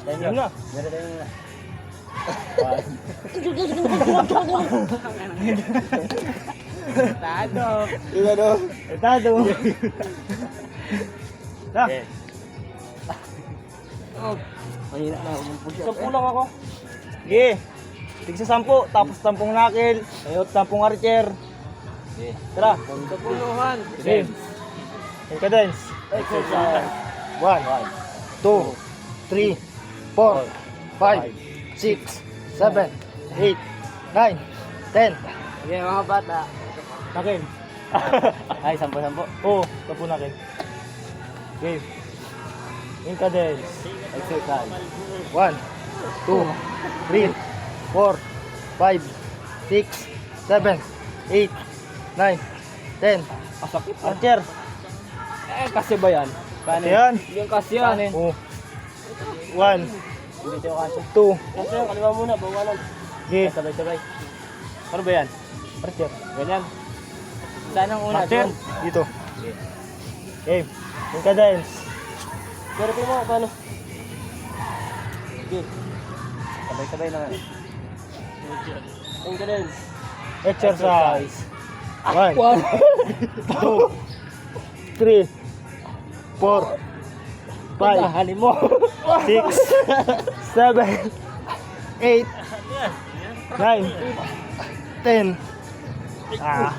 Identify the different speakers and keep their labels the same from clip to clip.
Speaker 1: Yun na.
Speaker 2: Meron tayo muna.
Speaker 1: Tado.
Speaker 2: Yung ano?
Speaker 1: Tado. Na.
Speaker 2: Okay. Mahina na.
Speaker 1: Sampu lang ako. Sige. Tigsa 10, tapos 10 knuckle, ayot 10 archer.
Speaker 2: Okay.
Speaker 1: Tara.
Speaker 2: Puluhan.
Speaker 1: Game. Yung cadence.
Speaker 2: Exercise.
Speaker 1: 1, 2, 3, 4, 5, 6, 7, 8, 9, 10.
Speaker 2: Okay, mga bata.
Speaker 1: Knuckle.
Speaker 2: Ay, 10-10.
Speaker 1: Oo, 10 knuckle. Game. Yung cadence.
Speaker 2: Exercise.
Speaker 1: 1, 2, 3, 4, 5, 6, 7, 8, 9, 10.
Speaker 2: Pasakit.
Speaker 1: Archer.
Speaker 2: Eh, kasi ba yan?
Speaker 1: Kasi yan.
Speaker 2: Yung kasi yan.
Speaker 1: Oh. 1,
Speaker 2: Hindi tayo kasi.
Speaker 1: 2,
Speaker 2: Kasi yung kaliwa muna, bawalan.
Speaker 1: okay.
Speaker 2: Sabay-sabay.
Speaker 1: Ano ba yan? Archer.
Speaker 2: Ganyan. Saan ang una?
Speaker 1: Archer.
Speaker 2: Doon.
Speaker 1: Dito. Game. Yung cadence.
Speaker 2: Pero tingnan mo, paano? Okay. Sabay-sabay naman. Yung cadence.
Speaker 1: Exercise. 1, 2, 3, 4, 5,
Speaker 2: Halin mo.
Speaker 1: 6, 7, 8, 9, 10. Ah,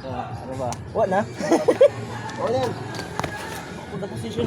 Speaker 2: Ano ba?
Speaker 1: what na?
Speaker 2: O yan.
Speaker 1: Punta position